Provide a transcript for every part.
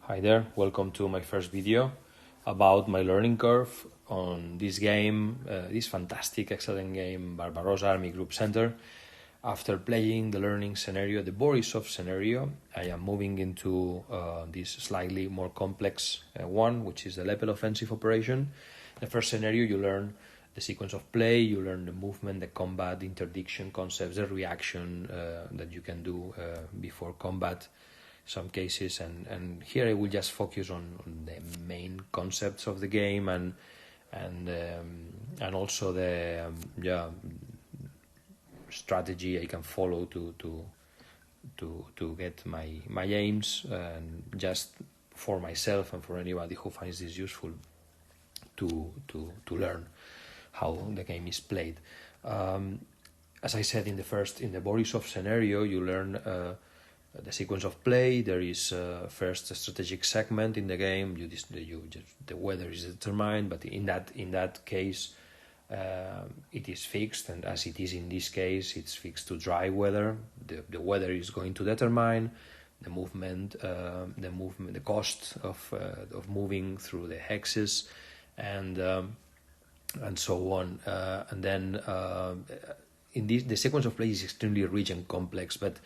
Hi there, welcome to my first video about my learning curve on this game, this fantastic, excellent game, Barbarossa Army Group Center. After playing the learning scenario, the Borisov scenario, I am moving into this slightly more complex one, which is the Lepel offensive operation. The first scenario, you learn the sequence of play, you learn the movement, the combat, interdiction concepts, the reaction that you can do before combat, some cases, and here I will just focus on the main concepts of the game and also the strategy I can follow to get my aims, and just for myself and for anybody who finds this useful to learn how the game is played. As I said in the Borisov scenario, you learn the sequence of play. There is first a strategic segment in the game. The weather is determined, but in that case, it is fixed, and as it is in this case, it's fixed to dry weather. The weather is going to determine the movement, the cost of moving through the hexes, and so on. And then the sequence of play is extremely rich and complex, but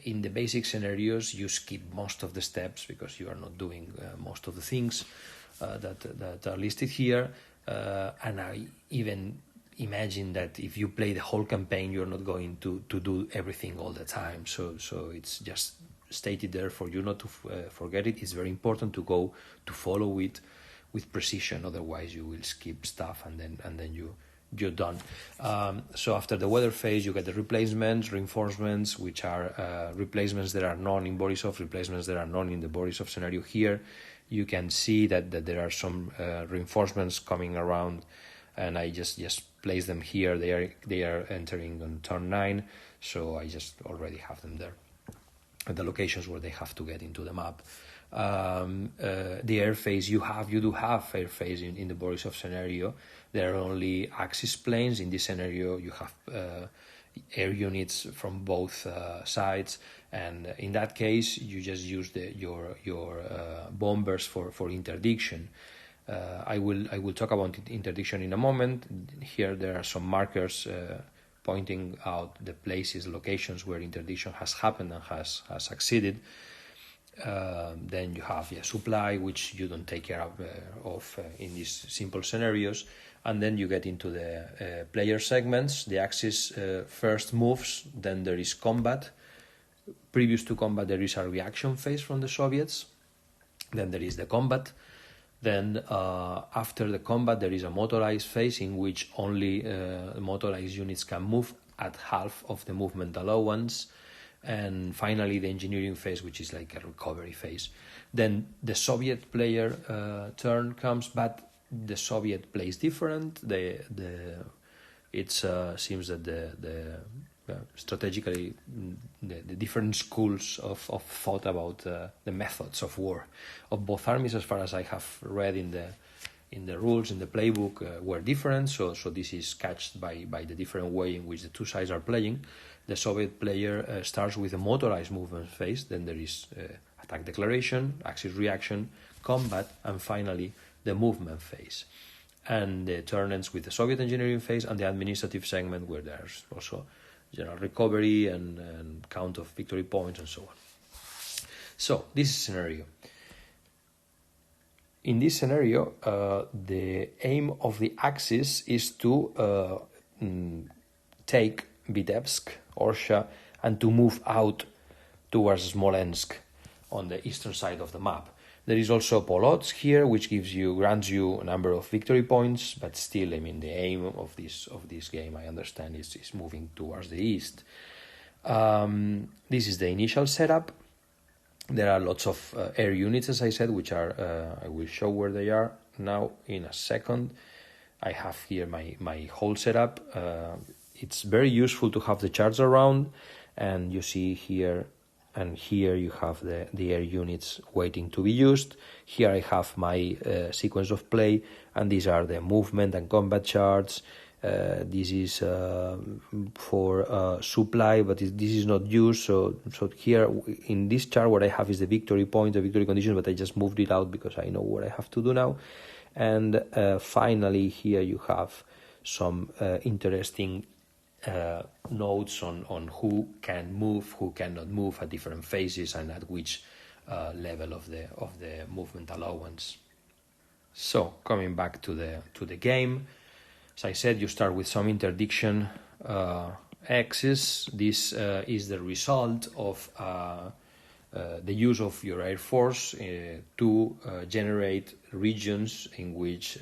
in the basic scenarios, you skip most of the steps because you are not doing most of the things that are listed here. And I even imagine that if you play the whole campaign, you're not going to do everything all the time. So it's just stated there for you not to forget it. It's very important to follow it with precision. Otherwise, you will skip stuff, and then you're done. So after the weather phase, you get the replacements, reinforcements, which are replacements that are known in Borisov, replacements that are known in the Borisov scenario. Here you can see that there are some reinforcements coming around, and I just place them here. They are entering on turn 9, so I just already have them there at the locations where they have to get into the map. The air phase, you do have air phase in the Borisov scenario. There are only axis planes. In this scenario, you have air units from both sides, and in that case, you just use your bombers for interdiction. I will talk about interdiction in a moment. Here there are some markers pointing out the places, locations where interdiction has happened and has succeeded. Then you have supply, which you don't take care of in these simple scenarios, and then you get into the player segments. The axis first moves, then there is combat. Previous to combat, there is a reaction phase from the Soviets. Then there is the combat. Then after the combat, there is a motorized phase in which only motorized units can move at half of the movement allowance. And finally, the engineering phase, which is like a recovery phase. Then the Soviet player turn comes, but the Soviet plays different. It seems that the strategically the different schools of thought about the methods of war of both armies, as far as I have read in the rules, in the playbook, were different. So this is catched by the different way in which the two sides are playing. The Soviet player starts with a motorized movement phase. Then there is attack declaration, axis reaction, combat, and finally the movement phase. And the turn ends with the Soviet engineering phase and the administrative segment, where there's also general recovery and count of victory points and so on. So this is scenario. In this scenario, the aim of the axis is to take Vitebsk, Orsha, and to move out towards Smolensk on the eastern side of the map. There is also Polotsk here, which grants you a number of victory points, but still, I mean, the aim of this game, I understand, is moving towards the east. This is the initial setup. There are lots of air units, as I said, which are I will show where they are now in a second. I have here my whole setup. It's very useful to have the charts around, and you see here and here you have the air units waiting to be used. Here I have my sequence of play, and these are the movement and combat charts. This is for supply, but this is not used. So here in this chart, what I have is the victory point, the victory condition, but I just moved it out because I know what I have to do now. And finally, here you have some interesting notes on who can move, who cannot move at different phases, and at which level of the movement allowance. So coming back to the game, as I said, you start with some interdiction axis. This is the result of the use of your air force to generate regions in which,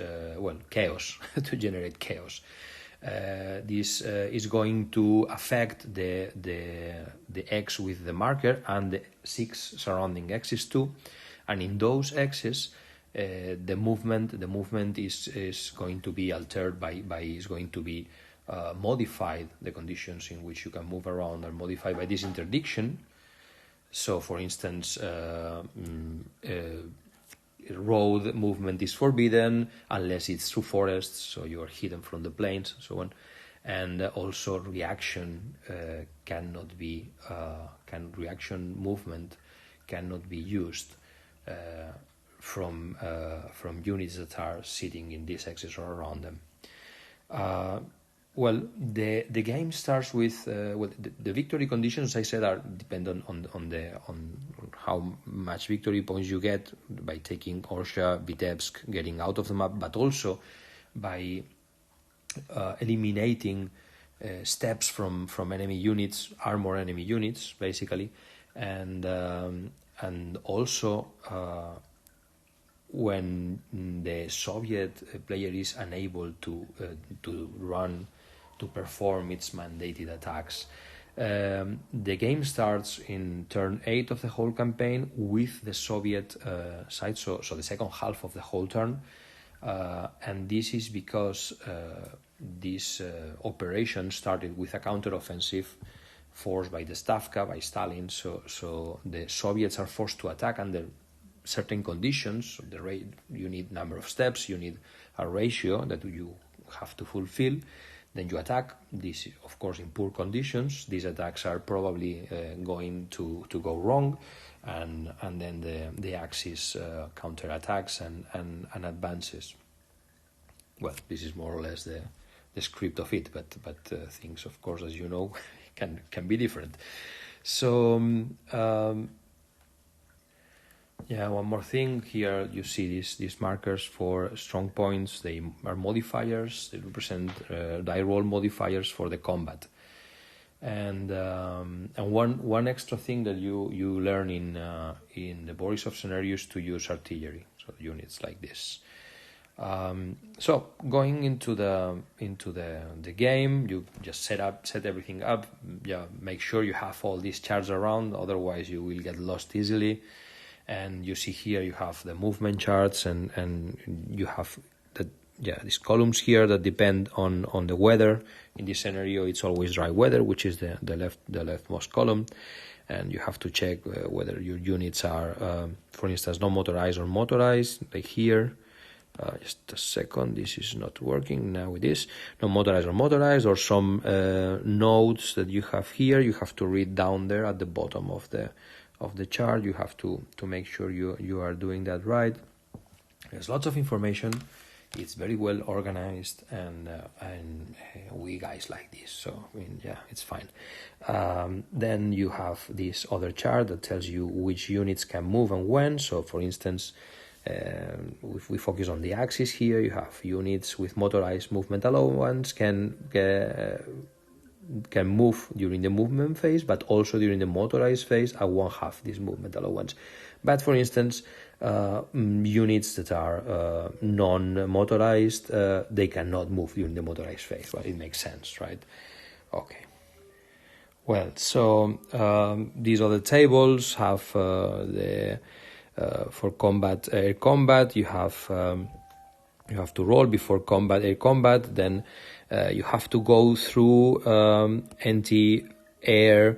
chaos, to generate chaos. This is going to affect the X with the marker and the 6 surrounding axes too, and in those axes the movement is going to be altered by is going to be modified. The conditions in which you can move around are modified by this interdiction. So, for instance, road movement is forbidden unless it's through forests, so you are hidden from the plains and so on. And also reaction reaction movement cannot be used from units that are sitting in these axes or around them. The game starts with the victory conditions, I said, are dependent on how much victory points you get by taking Orsha, Vitebsk, getting out of the map, but also by eliminating steps from enemy units, armor enemy units, basically, and also when the Soviet player is unable to perform its mandated attacks. The game starts in turn 8 of the whole campaign with the Soviet side, so the second half of the whole turn, and this is because this operation started with a counteroffensive forced by the Stavka, by Stalin, so the Soviets are forced to attack under certain conditions. You need number of steps, you need a ratio that you have to fulfill. Then you attack. This, of course, in poor conditions. These attacks are probably going to go wrong, and then the Axis counterattacks and advances. Well, this is more or less the script of it, but things, of course, as you know, can be different. So. One more thing. Here you see these markers for strong points. They are modifiers. They represent die roll modifiers for the combat. And one extra thing that you learn in the Borisov scenario is to use artillery, so units like this. So going into the game, you just set everything up. Make sure you have all these charts around, otherwise you will get lost easily. And you see here you have the movement charts, and you have these columns here that depend on the weather. In this scenario, it's always dry weather, which is the leftmost column, and you have to check whether your units are, for instance, non-motorized or motorized, like here. Just a second, this is not working. Now it is. Non-motorized or motorized, or some nodes that you have here. You have to read down there at the bottom of the chart. You have to make sure you are doing that right. There's lots of information. It's very well organized, and we guys like this, so it's fine. Then you have this other chart that tells you which units can move and when. So, for instance, if we focus on the axis here, you have units with motorized movement allowance can move during the movement phase, but also during the motorized phase, I won't have this movement allowance. But for instance, units that are non-motorized, they cannot move during the motorized phase. Well, it makes sense, right? Okay. Well, so these other tables have for combat, air combat, you have to roll before combat, air combat, then you have to go through anti-air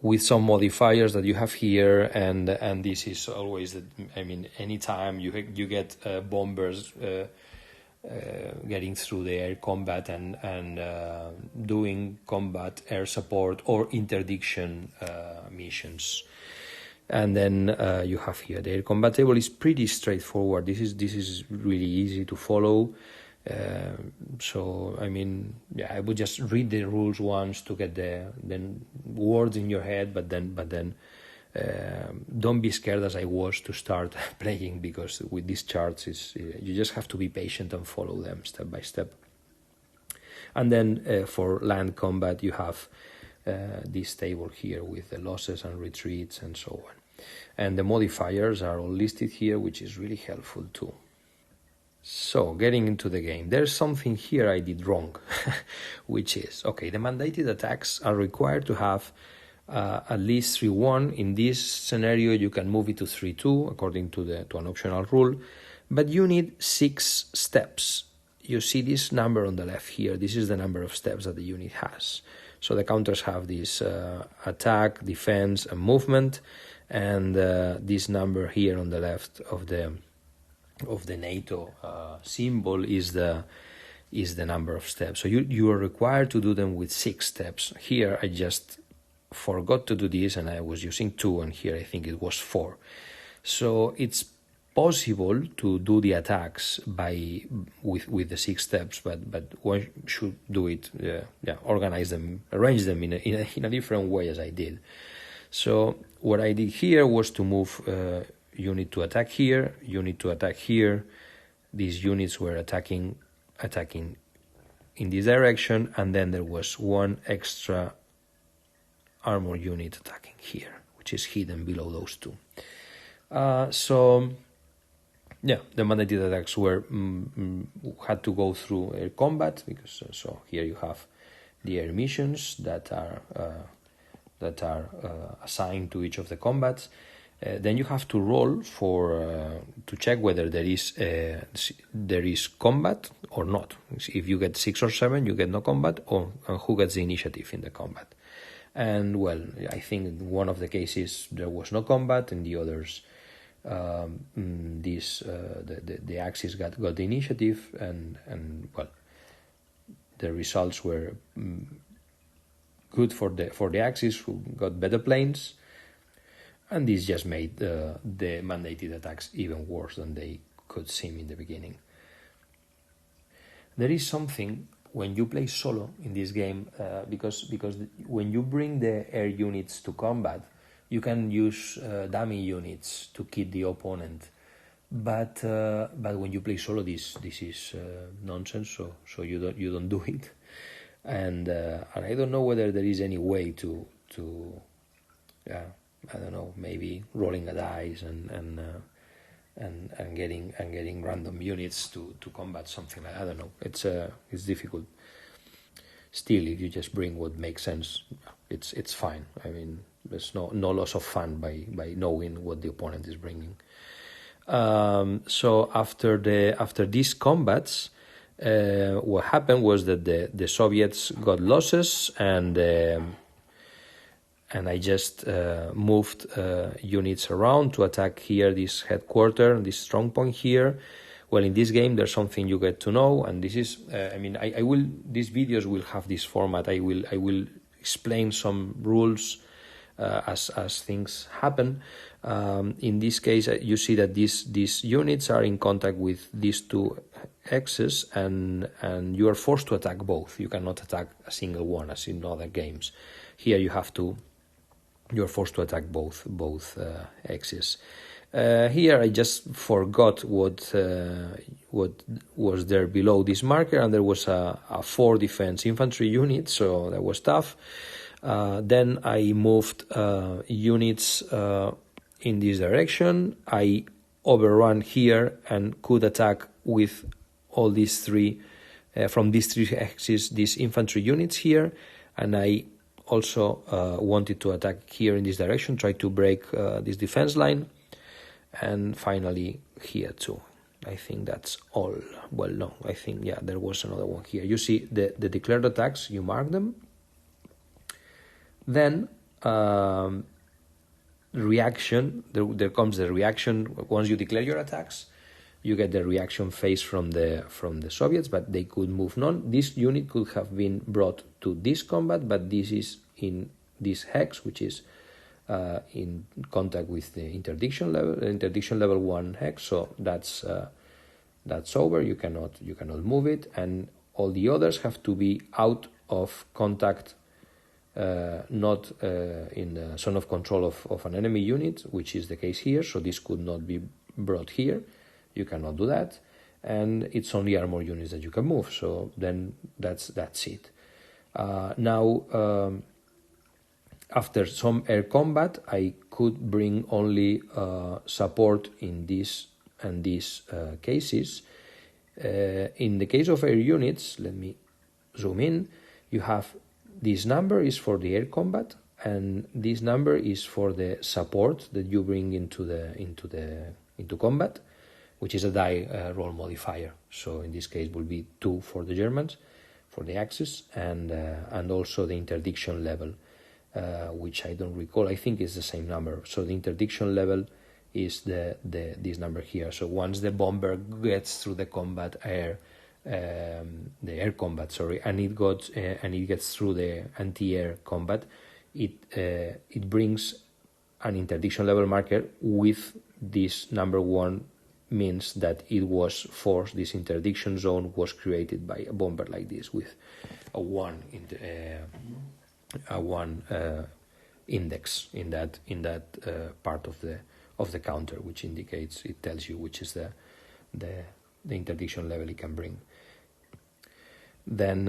with some modifiers that you have here, and this is always anytime you get bombers getting through the air combat and doing combat air support or interdiction missions. And then you have here the air combat table is pretty straightforward. This is really easy to follow. So I mean, yeah, I would just read the rules once to get the words in your head, but then don't be scared as I was to start playing, because with these charts you just have to be patient and follow them step by step. And then for land combat you have this table here with the losses and retreats and so on. And the modifiers are all listed here, which is really helpful too. So, getting into the game, there's something here I did wrong, which is, okay, the mandated attacks are required to have at least 3-1. In this scenario, you can move it to 3-2, according to an optional rule, but you need 6 steps. You see this number on the left here. This is the number of steps that the unit has. So the counters have this attack, defense, and movement, and this number here on the left of the NATO symbol is the number of steps. So you are required to do them with 6 steps. Here I just forgot to do this, and I was using 2, and here I think it was 4. So it's possible to do the attacks with the 6 steps, but one should do it, organize them, arrange them in a different way, as I did. So what I did here was to move unit to attack here, unit to attack here. These units were attacking in this direction, and then there was one extra armor unit attacking here, which is hidden below those 2. The mandated attacks were had to go through air combat, because so here you have the air missions that are assigned to each of the combats. Then you have to roll to check whether there is combat or not. If you get 6 or 7, you get no combat, and who gets the initiative in the combat. And well, I think in one of the cases there was no combat, in the others the Axis got the initiative, and well, the results were good for the Axis, who got better planes. And this just made the mandated attacks even worse than they could seem in the beginning. There is something when you play solo in this game, because when you bring the air units to combat, you can use dummy units to kid the opponent. But when you play solo, this is nonsense. So you don't do it. And I don't know whether there is any way to I don't know, maybe rolling a dice and getting random units to combat something like that. I don't know. It's difficult. Still, if you just bring what makes sense, it's fine. I mean, there's no loss of fun by knowing what the opponent is bringing. So after these combats, what happened was that the Soviets got losses, and I just moved units around to attack here, this headquarters, this strong point here. Well, in this game, there's something you get to know, and this is, I will. These videos will have this format. I will explain some rules as things happen. In this case, you see that these units are in contact with these 2 X's, and you are forced to attack both. You cannot attack a single one, as in other games. Here you're forced to attack both X's. Here I just forgot what was there below this marker, and there was a 4 defense infantry unit, so that was tough. Then I moved units in this direction. I overran here and could attack with all these 3 from these 3 axes, these infantry units here, and I also wanted to attack here in this direction, try to break this defense line, and finally here too. I think that's all. Well, no, I think, there was another one here. You see the declared attacks, you mark them. Then reaction, there comes the reaction once you declare your attacks. you get the reaction phase from the Soviets, but they could move on. This unit could have been brought to this combat, but this is in this hex, which is in contact with the interdiction level 1 hex. So that's over. You cannot move it, and all the others have to be out of contact, not in the zone of control of an enemy unit, which is the case here. So this could not be brought here. You cannot do that, and it's only armor units that you can move. So then that's it. Now, after some air combat, I could bring only support in this and these cases. In the case of air units, let me zoom in. You have this number is for the air combat, and this number is for the support that you bring into combat, which is a die roll modifier. So in this case, will be 2 for the Germans, for the Axis, and also the interdiction level, which I don't recall. I think it's the same number. So the interdiction level is this number here. So once the bomber gets through the combat air, the air combat, and it gets through the anti-air combat, it brings an interdiction level marker with this number 1. Means that it was forced. This interdiction zone was created by a bomber like this with a 1 index in that part of the counter, which indicates, it tells you which is the interdiction level it can bring. Then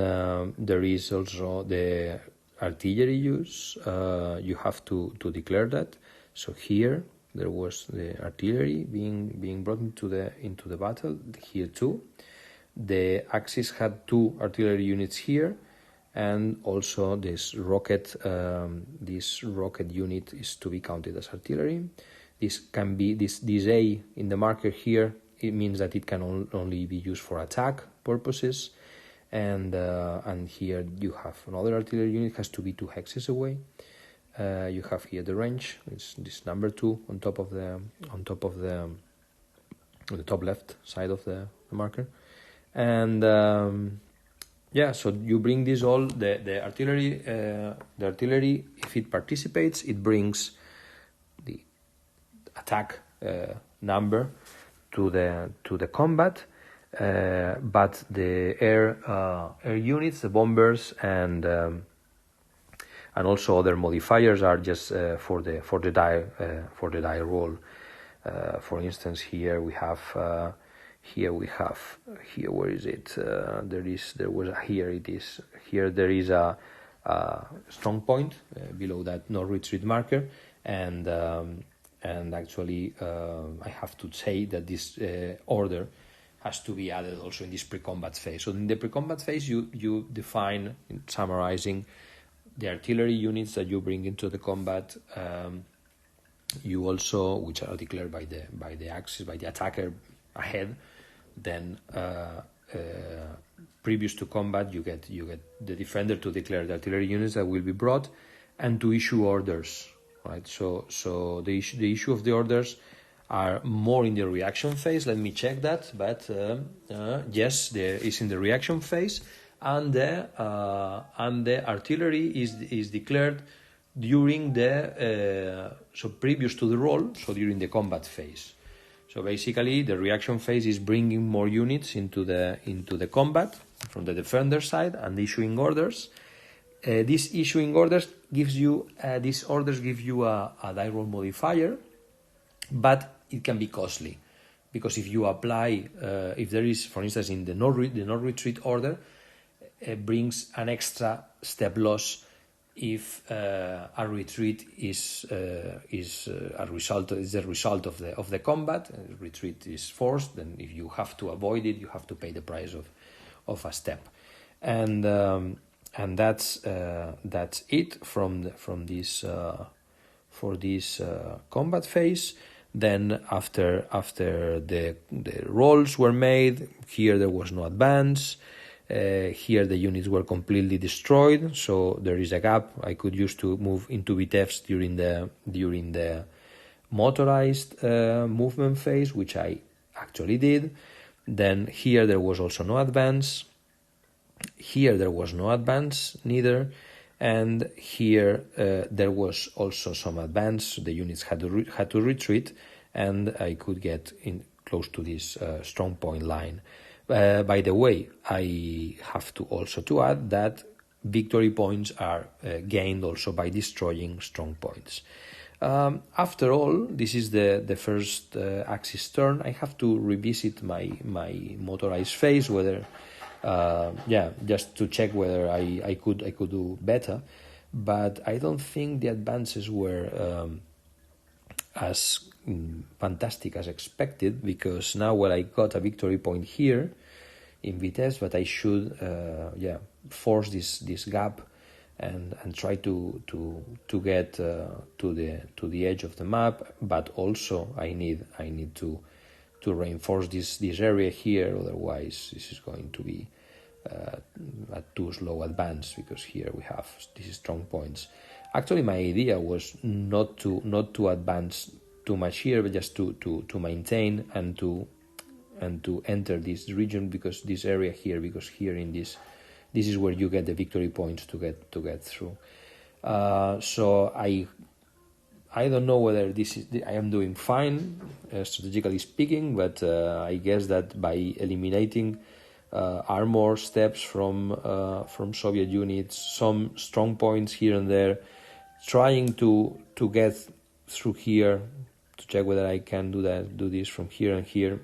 there is also the artillery use. You have to declare that. So here there was the artillery being brought into the battle. Here too, the Axis had 2 artillery units here, and also this rocket unit is to be counted as artillery. This can be this A in the marker here. It means that it can only be used for attack purposes, and here you have another artillery unit. Has to be 2 hexes away. You have here the range. It's this number 2 on top of the top left side of the marker, and so you bring this all the artillery. The artillery, if it participates, it brings the attack number to the combat, but the air units, the bombers, and also other modifiers are just for the die roll. For instance, here where is it? There is a strong point below that no retreat marker, and actually I have to say that this order has to be added also in this pre-combat phase. So in the pre-combat phase, you define, summarizing, the artillery units that you bring into the combat. You also, which are declared by the Axis, by the attacker ahead. Then previous to combat, you get the defender to declare the artillery units that will be brought, and to issue orders. Right. So the issue of the orders are more in the reaction phase. Let me check that. But yes, there is in the reaction phase. And the artillery is declared during previous to the roll, so during the combat phase. So basically, the reaction phase is bringing more units into the combat from the defender side and issuing orders. These issuing orders gives you a die roll modifier, but it can be costly, because if you apply, if there is, for instance, in the no retreat order, it brings an extra step loss if a retreat is the result of the combat. Retreat is forced, then if you have to avoid it, you have to pay the price of a step, and that's it from this for this combat phase. Then after the rolls were made, here there was no advance. Here the units were completely destroyed, so there is a gap I could use to move into VTEFs during the motorized movement phase, which I actually did. Then here there was also no advance. Here there was no advance neither. And here there was also some advance. The units had to retreat, and I could get in close to this strong point line. By the way, I have to also to add that victory points are gained also by destroying strong points. After all, this is the first axis turn. I have to revisit my motorized phase, whether just to check whether I could do better, but I don't think the advances were as fantastic as expected, because now I got a victory point here in Vitesse, but I should force this gap and try to get to the edge of the map. But also I need to reinforce this area here, otherwise this is going to be a too slow advance, because here we have these strong points. Actually, my idea was not to advance too much here, but just to maintain and to enter this region, because this area here, because here in this is where you get the victory points to get through. So I don't know whether I am doing fine, strategically speaking, but I guess that by eliminating armor steps from Soviet units, some strong points here and there, trying to get through here, to check whether I can do this from here and here,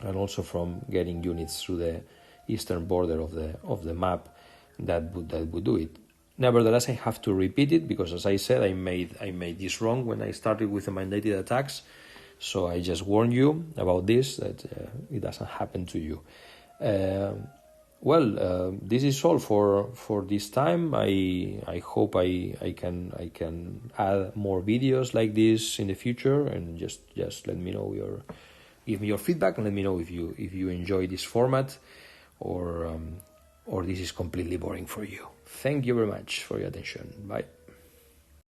and also from getting units through the eastern border of the map, that would do it. Nevertheless, I have to repeat it, because as I said, I made this wrong when I started with the mandated attacks. So I just warn you about this, that it doesn't happen to you. This is all for this time. I hope I can add more videos like this in the future, and just let me know give me your feedback, and let me know if you enjoy this format, or this is completely boring for you. Thank you very much for your attention. Bye.